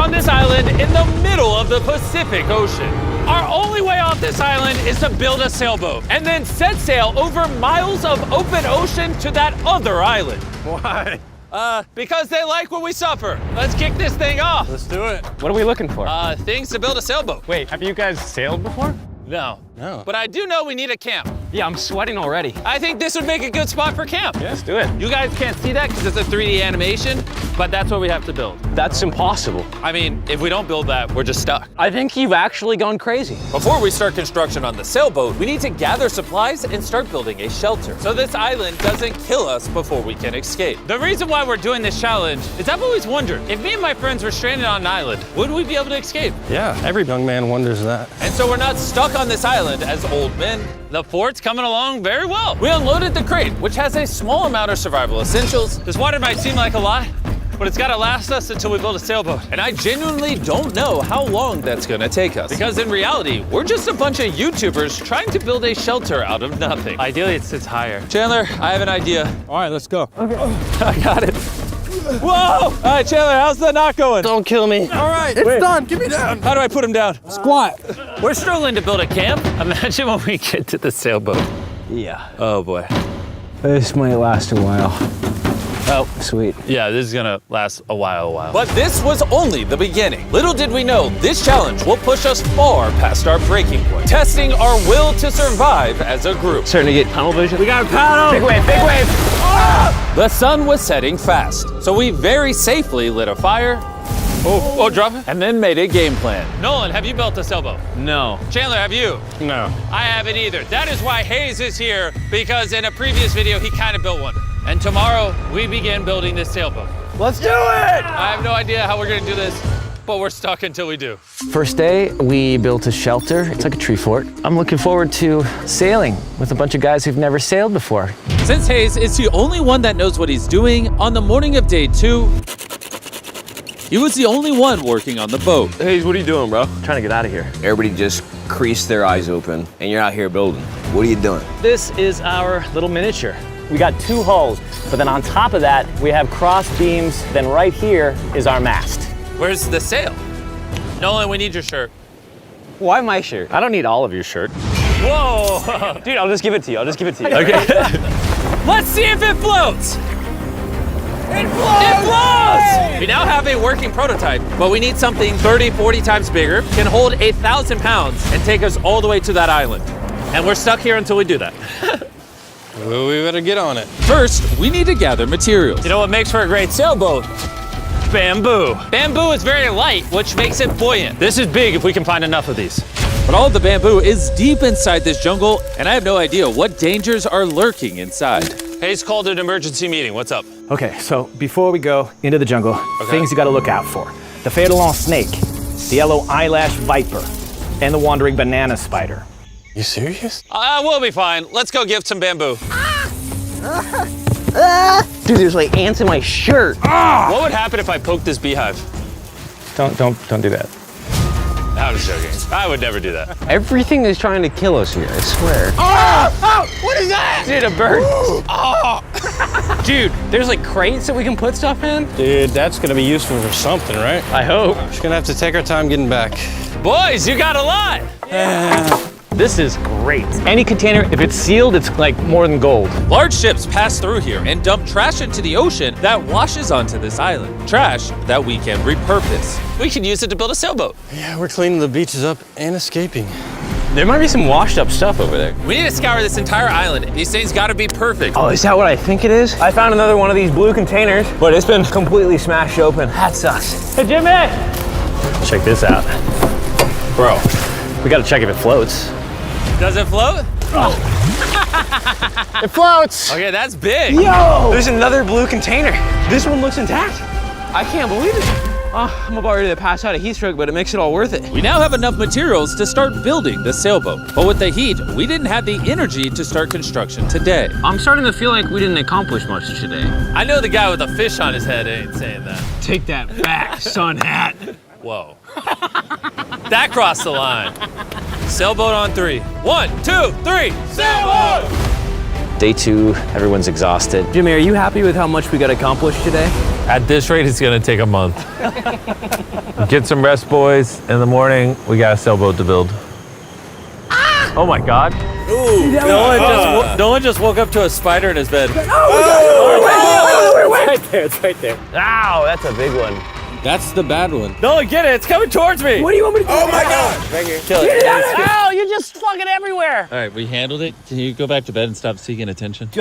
on this island in the middle of the Pacific Ocean. Our only way off this island is to build a sailboat and then set sail over miles of open ocean to that other island. Why? Because they like when we suffer. Let's kick this thing off. Let's do it. What are we looking for? Things to build a sailboat. Wait, have you guys sailed before? No. No. But I do know we need a camp. Yeah, I'm sweating already. I think this would make a good spot for camp. Yeah, let's do it. You guys can't see that because it's a 3D animation, but that's what we have to build. That's impossible. I mean, if we don't build that, we're just stuck. I think you've actually gone crazy. Before we start construction on the sailboat, we need to gather supplies and start building a shelter so this island doesn't kill us before we can escape. The reason why we're doing this challenge is I've always wondered, if me and my friends were stranded on an island, would we be able to escape? Yeah, every young man wonders that. And so we're not stuck on this island as old men. The fort's coming along very well. We unloaded the crate, which has a small amount of survival essentials. This water might seem like a lot, but it's gotta last us until we build a sailboat. And I genuinely don't know how long that's gonna take us. Because in reality, we're just a bunch of YouTubers trying to build a shelter out of nothing. Ideally, it sits higher. Chandler, I have an idea. All right, let's go. Okay. I got it. Whoa! All right, Chandler, how's the knot going? Don't kill me. All right, it's done. Get me down. How do I put him down? Squat. We're struggling to build a camp. Imagine when we get to the sailboat. Yeah. Oh boy. This might last a while. Oh, sweet. Yeah, this is gonna last a while. But this was only the beginning. Little did we know, this challenge will push us far past our breaking point, testing our will to survive as a group. Starting to get tunnel vision. We got a paddle! Big wave, big wave! The sun was setting fast, so we very safely lit a fire. Oh, drop it. And then made a game plan. Nolan, have you built a sailboat? No. Chandler, have you? No. I haven't either. That is why Hayes is here, because in a previous video, he kind of built one. And tomorrow, we begin building this sailboat. Let's do it! I have no idea how we're gonna do this, but we're stuck until we do. First day, we built a shelter. It's like a tree fort. I'm looking forward to sailing with a bunch of guys who've never sailed before. Since Hayes is the only one that knows what he's doing, on the morning of day 2, he was the only one working on the boat. Hayes, what are you doing, bro? I'm trying to get out of here. Everybody just creased their eyes open, and you're out here building. What are you doing? This is our little miniature. We got 2 hulls, but then on top of that, we have cross beams. Then right here is our mast. Where's the sail? Nolan, we need your shirt. Why my shirt? I don't need all of your shirt. Whoa! Dude, I'll just give it to you. Okay. Let's see if it floats. It floats! It floats! We now have a working prototype, but we need something 30, 40 times bigger, can hold 1,000 pounds, and take us all the way to that island. And we're stuck here until we do that. Well, we better get on it. First, we need to gather materials. You know what makes for a great sailboat? Bamboo. Bamboo is very light, which makes it buoyant. This is big if we can find enough of these. But all of the bamboo is deep inside this jungle, and I have no idea what dangers are lurking inside. Hayes called an emergency meeting. What's up? Okay, so before we go into the jungle, things you gotta look out for. The fatal snake, the yellow eyelash viper, and the wandering banana spider. You serious? We'll be fine. Let's go give some bamboo. Dude, there's like ants in my shirt. What would happen if I poked this beehive? Don't do that. I was joking. I would never do that. Everything is trying to kill us here, I swear. What is that? Dude, a bird. Dude, there's like crates that we can put stuff in. Dude, that's gonna be useful for something, right? I hope. Just gonna have to take our time getting back. Boys, you got a lot. This is great. Any container, if it's sealed, it's like more than gold. Large ships pass through here and dump trash into the ocean that washes onto this island. Trash that we can repurpose. We can use it to build a sailboat. Yeah, we're cleaning the beaches up and escaping. There might be some washed up stuff over there. We need to scour this entire island. These things gotta be perfect. Oh, is that what I think it is? I found another one of these blue containers, but it's been completely smashed open. That sucks. Hey, Jimmy! Check this out. Bro, we gotta check if it floats. Does it float? It floats! Okay, that's big. Yo! There's another blue container. This one looks intact. I can't believe it. I'm about ready to pass out of heat stroke, but it makes it all worth it. We now have enough materials to start building the sailboat. But with the heat, we didn't have the energy to start construction today. I'm starting to feel like we didn't accomplish much today. I know the guy with a fish on his head ain't saying that. Take that back, sun hat. Whoa. That crossed the line. Sailboat on 3. 1, 2, 3, sailboat! Day 2, everyone's exhausted. Jimmy, are you happy with how much we got accomplished today? At this rate, it's gonna take a month. Get some rest, boys. In the morning, we got a sailboat to build. Oh my God. Ooh. No one just woke up to a spider in his bed. It's right there. Ow, that's a big one. That's the bad one. No, get it, it's coming towards me. What do you want me to do? Oh my God. Right here. Kill it. Ow, you're just fucking everywhere. All right, we handled it. Can you go back to bed and stop seeking attention?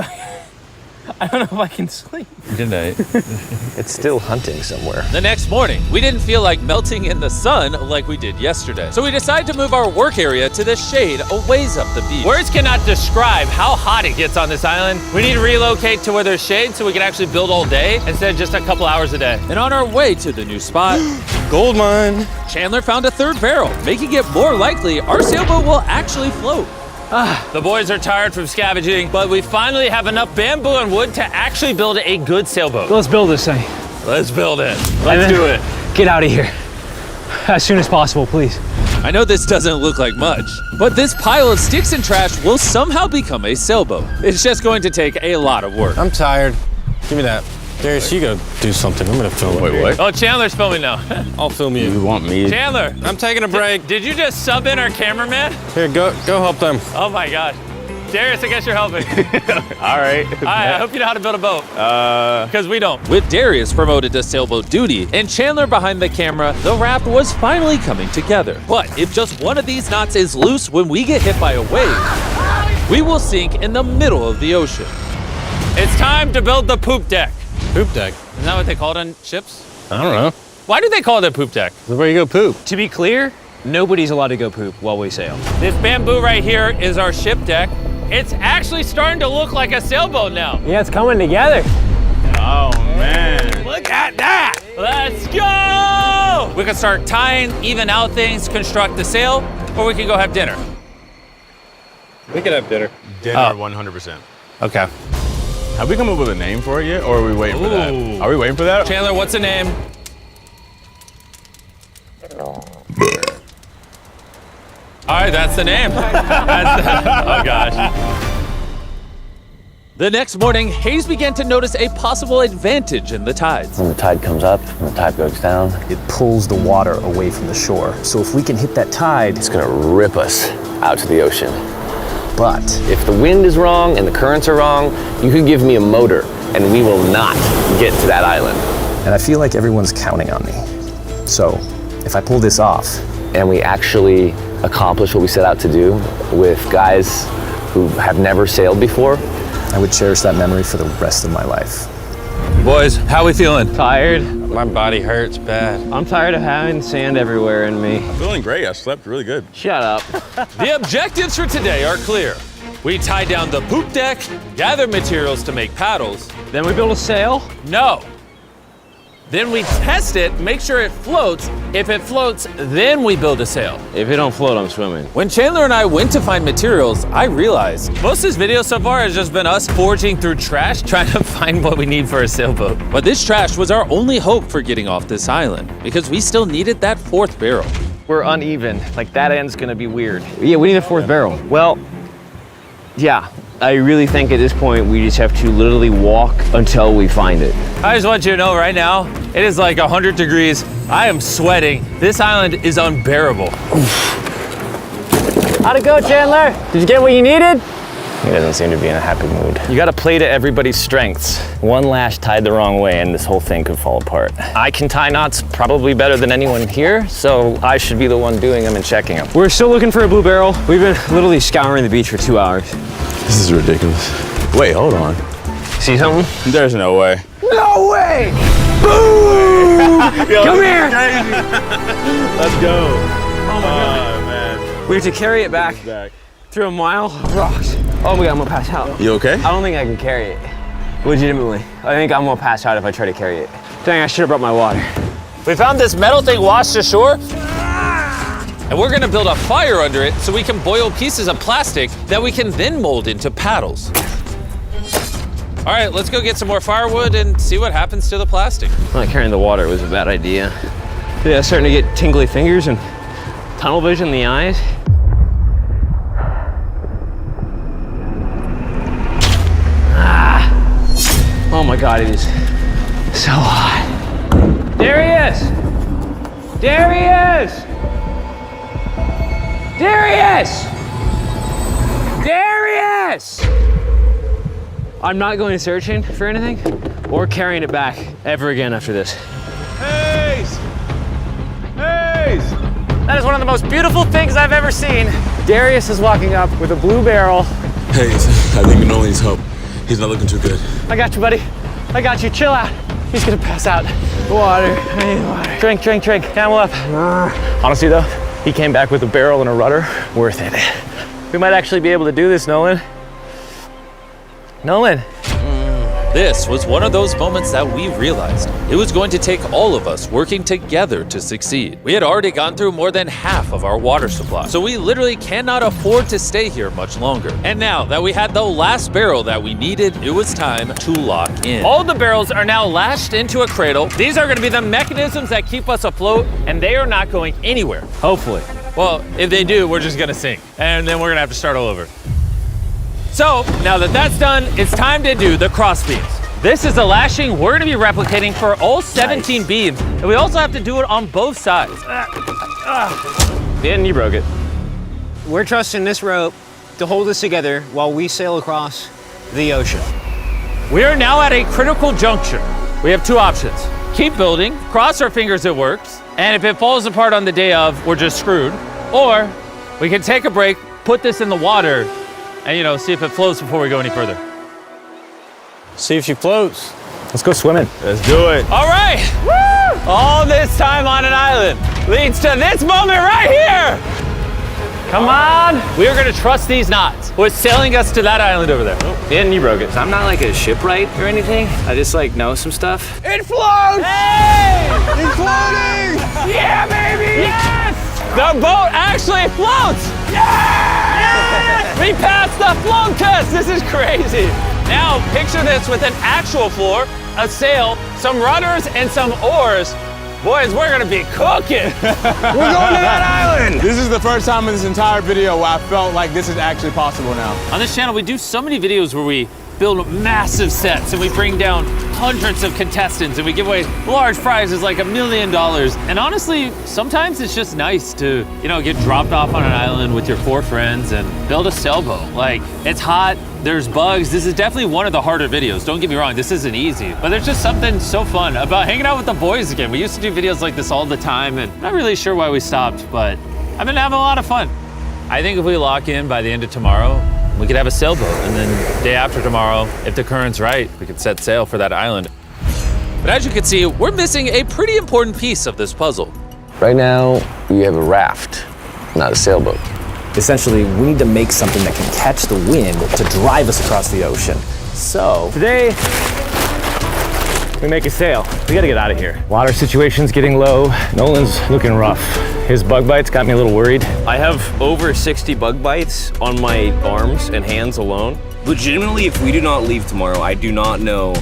I don't know if I can sleep. Good night. It's still hunting somewhere. The next morning, we didn't feel like melting in the sun like we did yesterday. So we decided to move our work area to the shade a ways up the beach. Words cannot describe how hot it gets on this island. We need to relocate to where there's shade so we can actually build all day instead of just a couple hours a day. And on our way to the new spot, Gold mine. Chandler found a third barrel, making it more likely our sailboat will actually float. The boys are tired from scavenging, but we finally have enough bamboo and wood to actually build a good sailboat. Let's build this thing. Let's build it. Let's do it. Get out of here. As soon as possible, please. I know this doesn't look like much, but this pile of sticks and trash will somehow become a sailboat. It's just going to take a lot of work. I'm tired. Give me that. Darius, you go do something. I'm gonna film it. Wait, what? Oh, Chandler's filming now. I'll film you. You want me? Chandler, I'm taking a break. did you just sub in our cameraman? Here, go help them. Oh my God. Darius, I guess you're helping. All right. I hope you know how to build a boat. Because we don't. With Darius promoted to sailboat duty and Chandler behind the camera, the raft was finally coming together. But if just one of these knots is loose when we get hit by a wave, we will sink in the middle of the ocean. It's time to build the poop deck. Poop deck. Isn't that what they call it on ships? I don't know. Why do they call it a poop deck? This is where you go poop. To be clear, nobody's allowed to go poop while we sail. This bamboo right here is our ship deck. It's actually starting to look like a sailboat now. Yeah, it's coming together. Oh, man. Look at that! Let's go! We can start tying, even out things, construct the sail, or we can go have dinner. We could have dinner. Dinner, 100%. Okay. Have we come up with a name for it yet, or are we waiting for that? Ooh. Are we waiting for that? Chandler, what's the name? All right, that's the name. Oh gosh. The next morning, Hayes began to notice a possible advantage in the tides. When the tide comes up and the tide goes down, It pulls the water away from the shore. So if we can hit that tide, it's gonna rip us out to the ocean. but If the wind is wrong and the currents are wrong, you could give me a motor and we will not get to that island. and I feel like everyone's counting on me. So if I pull this off, And we actually accomplish what we set out to do with guys who have never sailed before. I would cherish that memory for the rest of my life. Boys, how we feeling? Tired. My body hurts bad. I'm tired of having sand everywhere in me. Feeling great. I slept really good. Shut up. The objectives for today are clear. We tie down the poop deck, gather materials to make paddles. Then we build a sail. No. Then we test it, make sure it floats. If it floats, then we build a sail. If it don't float, I'm swimming. When Chandler and I went to find materials, I realized most of this video so far has just been us foraging through trash, trying to find what we need for a sailboat. But this trash was our only hope for getting off this island, because we still needed that fourth barrel. We're uneven. Like that end's gonna be weird. Yeah, we need a fourth barrel. Well, yeah. I really think at this point we just have to literally walk until we find it. I just want you to know right now, it is like 100 degrees. I am sweating. This island is unbearable. How'd it go, Chandler? Did you get what you needed? He doesn't seem to be in a happy mood. You gotta play to everybody's strengths. One lash tied the wrong way and this whole thing could fall apart. I can tie knots probably better than anyone here, so I should be the one doing them and checking them. We're still looking for a blue barrel. We've been literally scouring the beach for 2 hours. This is ridiculous. Wait, hold on. See something? There's no way. No way! Boom! Come here! Let's go. Oh my God, man. We have to carry it back through a mile of rocks. Oh my God, I'm gonna pass out. You okay? I don't think I can carry it. Legitimately. I think I'm gonna pass out if I try to carry it. Dang, I should have brought my water. We found this metal thing washed ashore, and we're gonna build a fire under it so we can boil pieces of plastic that we can then mold into paddles. All right, let's go get some more firewood and see what happens to the plastic. Not carrying the water was a bad idea. Yeah, starting to get tingly fingers and tunnel vision in the eyes. Oh my God, it is so hot. There he is! There he is! There he is! There he is! I'm not going searching for anything or carrying it back ever again after this. Hayes! Hayes! That is one of the most beautiful things I've ever seen. Darius is walking up with a blue barrel. Hayes, I think Nolan needs help. He's not looking too good. I got you, buddy. I got you. Chill out. He's gonna pass out. Water, I need water. Drink, drink, drink. Camel up. Honestly, though, he came back with a barrel and a rudder. Worth it. We might actually be able to do this, Nolan. Nolan. This was one of those moments that we realized it was going to take all of us working together to succeed. We had already gone through more than half of our water supply, so we literally cannot afford to stay here much longer. And now that we had the last barrel that we needed, it was time to lock in. All the barrels are now lashed into a cradle. These are going to be the mechanisms that keep us afloat, and they are not going anywhere. Hopefully. Well, if they do, we're just going to sink, and then we're going to have to start all over. So, now that that's done, it's time to do the cross beams. This is the lashing we're gonna be replicating for all 17 beams, and we also have to do it on both sides. And you broke it. We're trusting this rope to hold us together while we sail across the ocean. We are now at a critical juncture. We have two options. Keep building, cross our fingers it works, and if it falls apart on the day of, we're just screwed. Or we can take a break, put this in the water, and see if it floats before we go any further. See if she floats. Let's go swimming. Let's do it. All right, woo! All this time on an island leads to this moment right here. Come on. We are gonna trust these knots. We're sailing us to that island over there. And you broke it. I'm not like a shipwright or anything. I just know some stuff. It floats! Hey! It's floating! Yeah, baby! Yes! The boat actually floats! Yes! We passed the float test! This is crazy! Now, picture this with an actual floor, a sail, some rudders, and some oars. Boys, we're gonna be cooking! We're going to that island! This is the first time in this entire video where I felt like this is actually possible now. On this channel, we do so many videos where we build massive sets and we bring down hundreds of contestants and we give away large prizes like $1 million. And honestly, sometimes it's just nice to, get dropped off on an island with your 4 friends and build a sailboat. It's hot, there's bugs. This is definitely one of the harder videos. Don't get me wrong, this isn't easy, but there's just something so fun about hanging out with the boys again. We used to do videos like this all the time and not really sure why we stopped, but I've been having a lot of fun. I think if we lock in by the end of tomorrow, we could have a sailboat, and then day after tomorrow, if the current's right, we could set sail for that island. But as you can see, we're missing a pretty important piece of this puzzle. Right now, we have a raft, not a sailboat. Essentially, we need to make something that can catch the wind to drive us across the ocean. So, Today, we make a sail. We gotta get out of here. Water situation's getting low. Nolan's looking rough. His bug bites got me a little worried. I have over 60 bug bites on my arms and hands alone. Legitimately, if we do not leave tomorrow, I do not know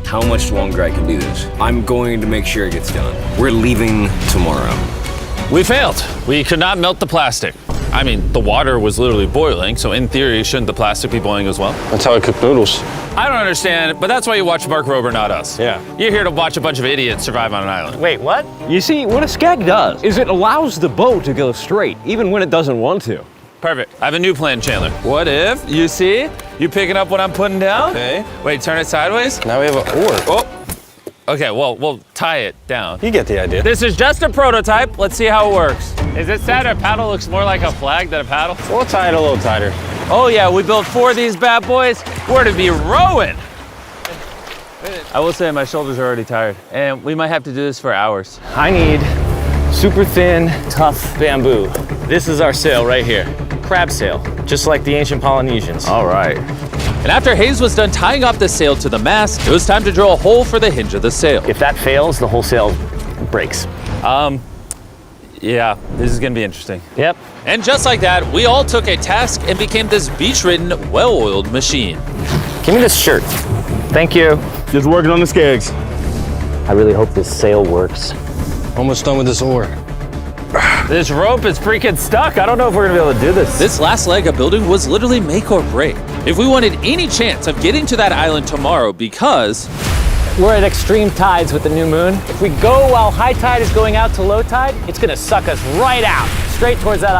how much longer I can do this. I'm going to make sure it gets done. We're leaving tomorrow. We failed. We could not melt the plastic. I mean, the water was literally boiling, so in theory, shouldn't the plastic be boiling as well? That's how I cook noodles. I don't understand, but that's why you watch Mark Rober, not us. Yeah. You're here to watch a bunch of idiots survive on an island. Wait, what? You see, what a skeg does is it allows the boat to go straight, even when it doesn't want to. Perfect. I have a new plan, Chandler. What if, you picking up what I'm putting down? Okay. Wait, turn it sideways? Now we have an oar. Oh. Okay, well, we'll tie it down. You get the idea. This is just a prototype. Let's see how it works. Is it sad our paddle looks more like a flag than a paddle? We'll tie it a little tighter. Oh yeah, we built 4 of these bad boys. We're to be rowing. I will say my shoulders are already tired, and we might have to do this for hours. I need super thin, tough bamboo. This is our sail right here. Crab sail, just like the ancient Polynesians. All right. And after Hayes was done tying off the sail to the mast, it was time to drill a hole for the hinge of the sail. If that fails, the whole sail breaks. Yeah, this is gonna be interesting. Yep. And just like that, we all took a task and became this beach-ridden, well-oiled machine. Give me this shirt. Thank you. Just working on the skegs. I really hope this sail works. Almost done with this oar. This rope is freaking stuck. I don't know if we're gonna be able to do this. This last leg of building was literally make or break. If we wanted any chance of getting to that island tomorrow, because We're at extreme tides with the new moon. If we go while high tide is going out to low tide, it's gonna suck us right out, straight towards that